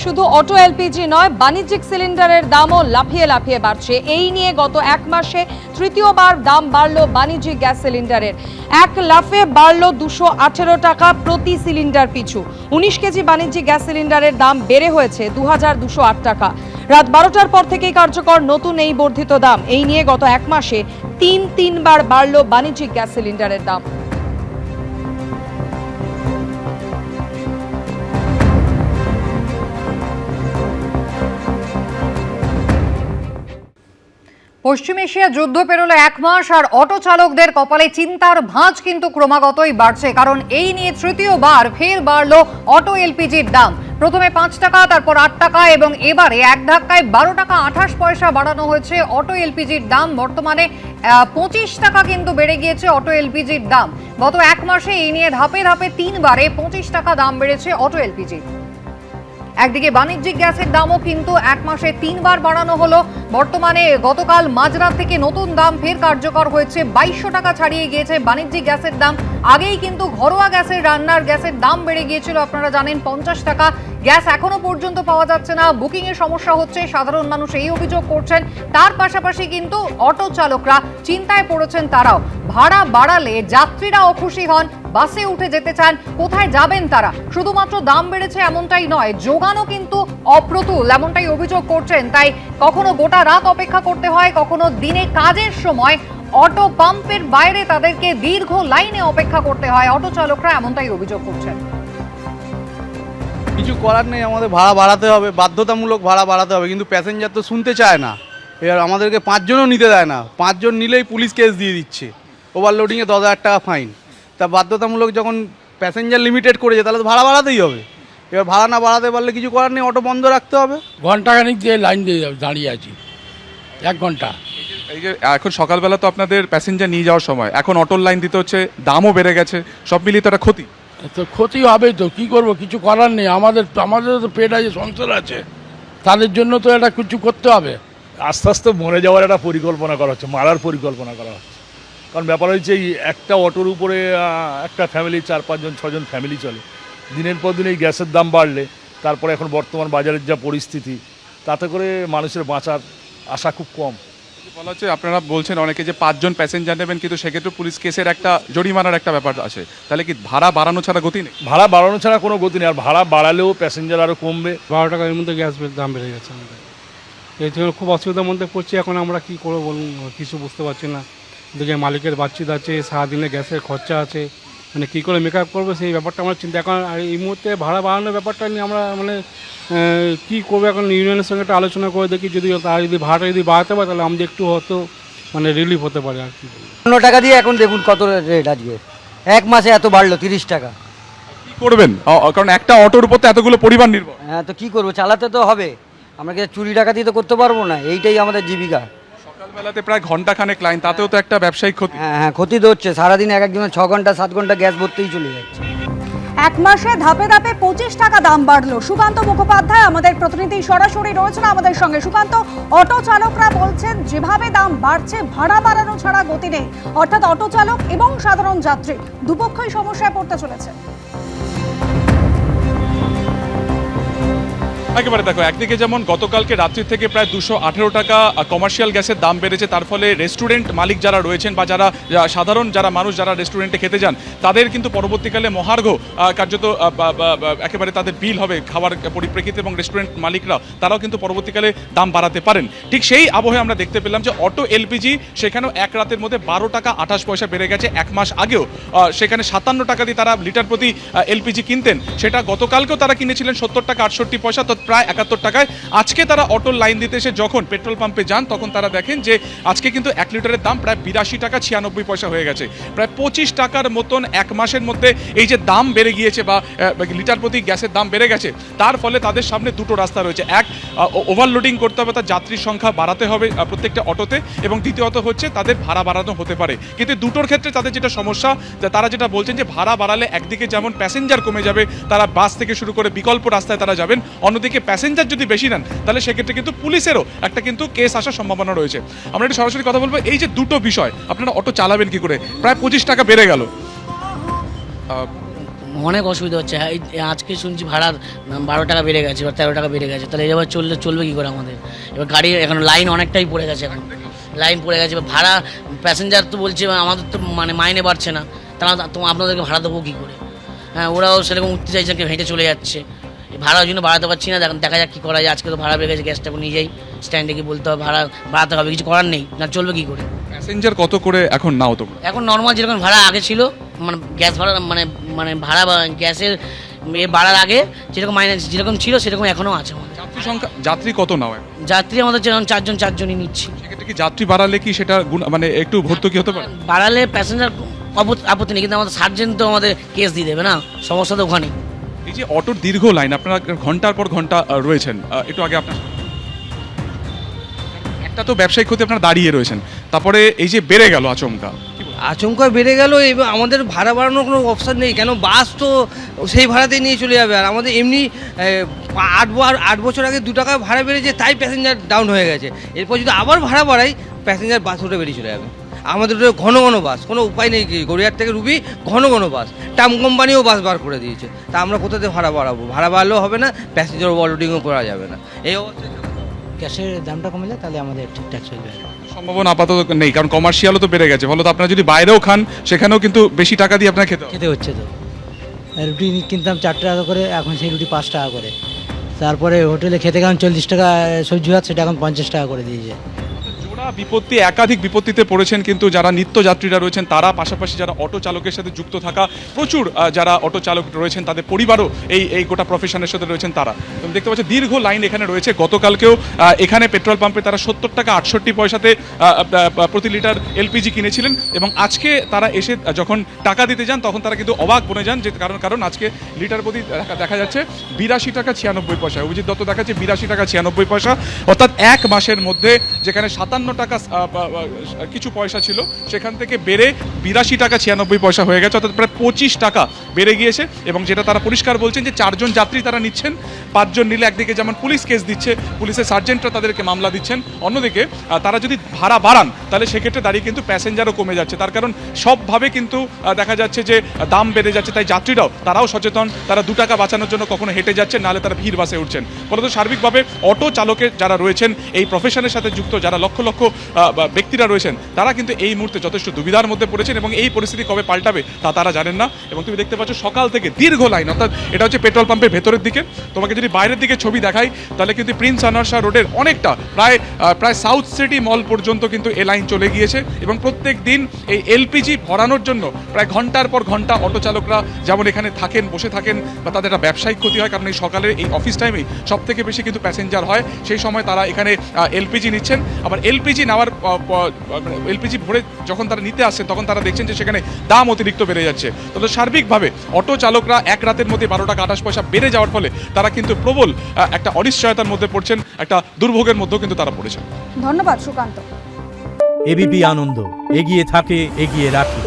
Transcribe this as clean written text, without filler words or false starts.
শুধু auto LPG নয়, বাণিজ্যিক সিলিন্ডারের দামও লাফিয়ে লাফিয়ে বাড়ছে। এই নিয়ে গত এক মাসে তৃতীয়বার দাম বাড়ল বাণিজ্যিক গ্যাস সিলিন্ডারের। এক লাফে বাড়ল 218 টাকা প্রতি সিলিন্ডার পিছু। 19 কেজি বাণিজ্যিক গ্যাস সিলিন্ডারের দাম বেড়ে হয়েছে 2208 টাকা। রাত 12টার পর থেকেই কার্যকর নতুন এই বর্ধিত দাম। এই নিয়ে গত এক মাসে তিনবার বাড়ল বাণিজ্যিক গ্যাস সিলিন্ডারের দাম। পশ্চিম এশিয়া যুদ্ধ পেরোলো এক মাস, আর অটো চালকদের কপালে চিন্তার ভাঁজ কিন্তু ক্রমাগতই বাড়ছে। কারণ এই নিয়ে তৃতীয়বার ফের বাড়লো অটো এলপিজির দাম। প্রথমে 5 টাকা, তারপর 8 টাকা এবং এবারে এক ধাক্কায় 12 টাকা 28 পয়সা বাড়ানো হয়েছে অটো এলপিজির দাম। বর্তমানে 25 টাকা কিন্তু বেড়ে গিয়েছে অটো এলপিজির দাম। গত এক মাসে এই নিয়ে ধাপে ধাপে 3বারে 25 টাকা দাম বেড়েছে অটো এলপিজি। একদিকে বাণিজ্যিক গ্যাসের দামও কিন্তু এক মাসে 3বার বাড়ানো হলো। বর্তমানে গতকাল মাঝরাত থেকে নতুন দাম ফের কার্যকর হয়েছে। 2200 টাকা ছাড়িয়ে গিয়েছে বাণিজ্যিক গ্যাসের দাম। আগেই কিন্তু ঘরোয়া গ্যাসের, রান্নার গ্যাসের দাম বেড়ে গিয়েছিল, আপনারা জানেন 50 টাকা। গ্যাস এখনো পর্যন্ত পাওয়া যাচ্ছে না, বুকিং এর সমস্যা হচ্ছে, সাধারণ মানুষ এই অভিযোগ করছেন। তার পাশাপাশি কিন্তু অটো চালকরা চিন্তায় পড়েছেন তারাও। ভাড়া বাড়ালে যাত্রীরাও খুশি হন, বাসে উঠে যেতে চান, কোথায় যাবেন তারা? শুধুমাত্র দাম বেড়েছে এমনটাই নয়, যোগানও কিন্তু অপ্রতুল, এমনটাই অভিযোগ করছেন। তাই কখনো গোটা রাত অপেক্ষা করতে হয়, কখনো দিনে কাজের সময় অটো পাম্পের বাইরে তাদেরকে দীর্ঘ লাইনে অপেক্ষা করতে হয়। অটো চালকরা এমনটাই অভিযোগ করছেন। কিছু করার নেই, আমাদের ভাড়া বাড়াতে হবে, বাধ্যতামূলক ভাড়া বাড়াতে হবে, কিন্তু প্যাসেঞ্জার তো শুনতে চায় না। এবার আমাদেরকে 5 জনও নিতে দেয় না, 5 জন নিলেই পুলিশ কেস দিয়ে দিচ্ছে, ওভারলোডিংয়ে 10,000 টাকা ফাইন। তা বাধ্যতামূলক যখন প্যাসেঞ্জার লিমিটেড করেছে তাহলে তো ভাড়া বাড়াতেই হবে। এবার ভাড়া না বাড়াতে পারলে কিছু করার নেই, অটো বন্ধ রাখতে হবে। ঘন্টাখানিক দিয়ে লাইন দিয়ে দাঁড়িয়ে আছি, 1 ঘন্টা। এই যে এখন সকালবেলা তো আপনাদের প্যাসেঞ্জার নিয়ে যাওয়ার সময়, এখন অটোর লাইন দিতে হচ্ছে, দামও বেড়ে গেছে, সব মিলিয়ে তো একটা ক্ষতি। তো ক্ষতি হবেই তো, কী করবো, কিছু করার নেই। আমাদের তো পেট আছে, সংসার আছে, তাদের জন্য তো এটা কিছু করতে হবে। আস্তে আস্তে মরে যাওয়ার একটা পরিকল্পনা করা হচ্ছে, মারার পরিকল্পনা করা হচ্ছে। কারণ ব্যাপার হচ্ছে এই একটা অটোর উপরে একটা ফ্যামিলি, 4-5 জন 6 জন ফ্যামিলি চলে। দিনের পর দিন এই গ্যাসের দাম বাড়লে, তারপরে এখন বর্তমান বাজারের যা পরিস্থিতি, তাতে করে মানুষের বাঁচার আশা খুব কম। বলা হচ্ছে, আপনারা বলছেন অনেকে যে 5 জন প্যাসেঞ্জার নেবেন, কিন্তু সেক্ষেত্রে পুলিশ কেসের একটা জরিমানার একটা ব্যাপার আছে। তাহলে কি ভাড়া বাড়ানো ছাড়া গতি নেই? ভাড়া বাড়ানো ছাড়া কোনো গতি নেই, আর ভাড়া বাড়ালেও প্যাসেঞ্জার আরও কমবে। 12 টাকার মধ্যে গ্যাস দাম বেড়ে গেছে আমাদের, এই জন্য খুব অসুবিধার মধ্যে পড়ছি। এখন আমরা কী করবো বলুন, কিছু বুঝতে পারছি না। এদিকে মালিকের বাচ্চিত আছে, সারাদিনে গ্যাসের খরচা আছে, মানে কী করে মেকআপ করবো সেই ব্যাপারটা আমরা চিন্তা। এখন আর এই মুহূর্তে ভাড়া বাড়ানোর ব্যাপারটা নিয়ে আমরা মানে কী করবো, এখন ইউনিয়নের সঙ্গে একটা আলোচনা করে দেখি, যদি তারা যদি ভাড়াটা যদি বাড়াতে পারে তাহলে আমাদের একটু হয়তো মানে রিলিফ হতে পারে আর কি। 15 টাকা দিয়ে এখন দেখুন কত রেট আজকে, এক মাসে এত বাড়লো 30 টাকা। কি করবেন, কারণ একটা অটোর উপর তো এতগুলো পরিবার নির্ভর। হ্যাঁ, তো কী করবো, চালাতে তো হবে। আমরা কি চুরি ডাকাতি তো করতে পারবো না, এইটাই আমাদের জীবিকা। সকালবেলাতে প্রায় ঘন্টাখানেক লাইন, তাতেও তো একটা ব্যবসায়িক ক্ষতি। হ্যাঁ, ক্ষতি তো হচ্ছে। সারাদিন এক একজনের 6 ঘন্টা 7 ঘন্টা গ্যাস ভরতেই চলে যাচ্ছে। এক মাসে ধাপে ধাপে 25 টাকা দাম বাড়লো। সুকান্ত মুখোপাধ্যায় আমাদের প্রতিনিধি সরাসরি রয়েছেন আমাদের সঙ্গে। সুকান্ত, অটো চালকরা বলছেন যেভাবে দাম বাড়ছে ভাড়া বাড়ানো ছাড়া গতি নেই, অর্থাৎ অটো চালক এবং সাধারণ যাত্রী দুপক্ষই সমস্যায় পড়তে চলেছে। একেবারে দেখো, একদিকে যেমন গতকালকে রাত্রি থেকে প্রায় 218 টাকা কমার্শিয়াল গ্যাসের দাম বেড়েছে, তার ফলে রেস্টুরেন্ট মালিক যারা রয়েছেন বা যারা সাধারণ যারা মানুষ যারা রেস্টুরেন্টে খেতে যান, তাদের কিন্তু পরবর্তীকালে মহার্ঘ কার্যত একেবারে তাদের বিল হবে খাওয়ার পরিপ্রেক্ষিতে, এবং রেস্টুরেন্ট মালিকরা তারাও কিন্তু পরবর্তীকালে দাম বাড়াতে পারেন। ঠিক সেই আবহে আমরা দেখতে পেলাম যে অটো এলপিজি সেখানেও এক রাতের মধ্যে 12 টাকা 28 পয়সা বেড়ে গেছে। এক মাস আগেও সেখানে 57 টাকা দিয়ে তারা লিটার প্রতি এলপিজি কিনতেন, সেটা গতকালকেও তারা কিনেছিলেন 70 টাকা 68 পয়সা, তো প্রায় 71 টাকায়। আজকে তারা অটোর লাইন দিতে এসে যখন পেট্রোল পাম্পে যান, তখন তারা দেখেন যে আজকে কিন্তু 1 লিটারের দাম প্রায় 82 টাকা 96 পয়সা হয়ে গেছে। প্রায় 25 টাকার মতন এক মাসের মধ্যে এই যে দাম বেড়ে গিয়েছে বা লিটার প্রতি গ্যাসের দাম বেড়ে গেছে, তার ফলে তাদের সামনে দুটো রাস্তা রয়েছে। এক, ওভারলোডিং করতে হবে, তার যাত্রীর সংখ্যা বাড়াতে হবে প্রত্যেকটা অটোতে, এবং দ্বিতীয়ত হচ্ছে তাদের ভাড়া বাড়ানো হতে পারে। কিন্তু দুটোর ক্ষেত্রে তাদের যেটা সমস্যা, তারা যেটা বলছেন যে ভাড়া বাড়ালে একদিকে যেমন প্যাসেঞ্জার কমে যাবে, তারা বাস থেকে শুরু করে বিকল্প রাস্তায় তারা যাবেন, অন্যদিকে প্যাসেঞ্জার যদি বেশি নেন তাহলে সেক্ষেত্রে কিন্তু পুলিশেরও একটা কিন্তু কেস আসার সম্ভাবনা রয়েছে। আমরা একটু সরাসরি কথা বলবো, এই যে দুটো বিষয়, আপনারা অটো চালাবেন কি করে? প্রায় 25 টাকা বেড়ে গেল। অনেক অসুবিধা হচ্ছে। আজকে শুনছি ভাড়ার 12 টাকা বেড়ে গেছে বা 13 টাকা বেড়ে গেছে, তাহলে এবার চলবে কী করে আমাদের? এবার গাড়ি এখন লাইন অনেকটাই পড়ে গেছে, এখন লাইন পড়ে গেছে। এবার ভাড়া প্যাসেঞ্জার তো বলছে আমাদের তো মানে মাইনে বাড়ছে না, তারা তো আপনাদেরকে ভাড়া দেবো কী করে? হ্যাঁ, ওরাও সেরকম উঠতে চাইছে, কেউ হেঁটে চলে যাচ্ছে। ভাড়ার জন্য বাড়াতে পারছি না, দেখা যাক কী করা যায়। আজকে তো ভাড়া বেড়ে গেছে, গ্যাসটা নিয়ে যাই স্ট্যান্ডে গিয়ে বলতে হবে ভাড়া বাড়াতে হবে, কিছু করার নেই, না চলবে কী করে? প্যাসেঞ্জার কত করে এখন নাও তোমরা? এখন নর্মাল যেরকম ভাড়া আগে ছিল, মানে গ্যাস ভাড়া মানে ভাড়া বা গ্যাসের বাড়ার আগে যেরকম মাইনে যেরকম ছিল সেরকম এখনও আছে আমাদের। যাত্রী কত নাও এখন? যাত্রী আমাদের যেরকম চারজনই নিচ্ছি। সেক্ষেত্রে কি যাত্রী বাড়ালে কি সেটা মানে একটু ভর্তুকি হতে পারে? বাড়ালে প্যাসেঞ্জার আপত্তি নেই, কিন্তু আমাদের সার্জেন্ট তো আমাদের কেস দিয়ে দেবে না, সমস্যা তো ওখানেই। এই যে অটোর দীর্ঘ লাইন, আপনারা ঘন্টার পর ঘন্টা রয়েছেন, একটু আগে আপনার একটা তো ব্যবসায়িক ক্ষতি আপনারা দাঁড়িয়ে রয়েছেন, তারপরে এই যে বেড়ে গেল আচমকা, আচমকা বেড়ে গেল, এবার আমাদের ভাড়া বাড়ানোর কোনো অপশান নেই, কেন বাস তো সেই ভাড়াতেই নিয়ে চলে যাবে। আর আমাদের এমনি 8 বছর আগে 2 টাকা ভাড়া বেড়েছে, তাই প্যাসেঞ্জার ডাউন হয়ে গেছে। এরপর যদি আবার ভাড়া বাড়াই, প্যাসেঞ্জার বাস উঠে বেরিয়ে চলে যাবে। আমাদের ঘন ঘন বাস, কোনো উপায় নেই, কি গড়িয়ার থেকে রুবি ঘন ঘন বাস, টাম কোম্পানিও বাস বার করে দিয়েছে। তা আমরা কোথাতে ভাড়া বাড়াবো? ভাড়া বাড়লেও হবে না, প্যাসেঞ্জার ওভারলোডিংও করা যাবে না। এই অবস্থায় গ্যাসের দামটা কমলে তাহলে আমাদের ঠিকঠাক চলবে। সম্ভাবনা আপাতত নেই, কারণ কমার্শিয়ালও তো বেড়ে গেছে, ফলত আপনারা যদি বাইরেও খান সেখানেও কিন্তু বেশি টাকা দিয়ে আপনার খেতে হচ্ছে। তো রুটি কিনতাম 4 টাকা করে, এখন সেই রুটি 5 টাকা করে। তারপরে হোটেলে খেতে গেলাম 40 টাকা সবজি ভাত, সেটা এখন 50 টাকা করে দিয়েছে। জোড়া বিপত্তি, একাধিক বিপত্তিতে পড়েছেন কিন্তু যারা নিত্যযাত্রীরা রয়েছেন তারা, পাশাপাশি যারা অটো চালকের সাথে যুক্ত থাকা প্রচুর যারা অটো চালক রয়েছেন তাদের পরিবারও এই গোটা প্রফেশনের সাথে রয়েছেন তারা। তুমি দেখতে পাচ্ছ দীর্ঘ লাইন এখানে রয়েছে। গতকালকেও এখানে পেট্রোল পাম্পে তারা 70 টাকা 68 পয়সাতে প্রতি লিটার এলপিজি কিনেছিলেন, এবং আজকে তারা এসে যখন টাকা দিতে যান তখন তারা কিন্তু অবাক বনে যান, যে কারণ আজকে লিটার প্রতি দেখা যাচ্ছে 82 টাকা 96 পয়সা। অভিজিৎ দত্ত দেখাচ্ছে 82 টাকা 96 পয়সা, অর্থাৎ এক মাসের মধ্যে যেখানে 57 টাকা কিছু পয়সা ছিল সেখান থেকে বেড়ে 82 টাকা 96 পয়সা হয়ে গেছে, অর্থাৎ প্রায় 25 টাকা বেড়ে গিয়েছে। এবং যেটা তারা পরিষ্কার বলছেন যে 4 জন যাত্রী তারা নিচ্ছেন, 5 জন নিলে একদিকে যেমন পুলিশ কেস দিচ্ছে, পুলিশের সার্জেন্টরা তাদেরকে মামলা দিচ্ছেন, অন্যদিকে তারা যদি ভাড়া বাড়ান তাহলে সেক্ষেত্রে দাঁড়িয়ে কিন্তু প্যাসেঞ্জারও কমে যাচ্ছে। তার কারণ সবভাবে কিন্তু দেখা যাচ্ছে যে দাম বেড়ে যাচ্ছে, তাই যাত্রীরাও তারাও সচেতন, তারা 2 টাকা বাঁচানোর জন্য কখনো হেঁটে যাচ্ছেন, নাহলে তারা ভিড় বাসে উঠছেন। ফলত সার্বিকভাবে অটো চালকের যারা রয়েছেন, এই প্রফেশনের সাথে যুক্ত যারা লক্ষ লক্ষ ব্যক্তিরা রয়েছেন, তারা কিন্তু এই মুহূর্তে যথেষ্ট দুবিধার মধ্যে পড়েছেন, এবং এই পরিস্থিতি কবে পাল্টাবে তা তারা জানেন না। এবং তুমি দেখতে পাচ্ছ সকাল থেকে দীর্ঘ লাইন, অর্থাৎ এটা হচ্ছে পেট্রোল পাম্পের ভেতরের দিকে। তোমাকে যদি বাইরের দিকে ছবি দেখাই তাহলে কিন্তু প্রিন্স আনোয়ার শাহ রোডের অনেকটা প্রায় সাউথ সিটি মল পর্যন্ত কিন্তু এই লাইন চলে গিয়েছে। এবং প্রত্যেক দিন এই এলপিজি ভরানোর জন্য প্রায় ঘন্টার পর ঘন্টা অটো চালকরা যেমন এখানে থাকেন, বসে থাকেন, বা তাদের একটা ব্যবসায়িক ক্ষতি হয়, কারণ এই সকালের এই অফিস টাইমেই সব থেকে বেশি কিন্তু প্যাসেঞ্জার হয়, সেই সময় তারা এখানে এলপিজি নিচ্ছেন। আবার এলপিজি নেওয়ার এলপিজি ভরে যখন তারা নিতে আসছেন তখন তারা দেখছেন যে সেখানে দাম অতিরিক্ত বেড়ে যাচ্ছে। তবে সার্বিকভাবে অটো চালকরা এক রাতের মধ্যে 12 টাকা 28 পয়সা বেড়ে যাওয়ার ফলে তারা কিন্তু প্রবল একটা অনিশ্চয়তার মধ্যে পড়ছেন, একটা দুর্ভোগের মধ্যেও কিন্তু তারা পড়েছেন। ধন্যবাদ সুকান্ত। এবিপি আনন্দ, এগিয়ে থাকে, এগিয়ে রাখে।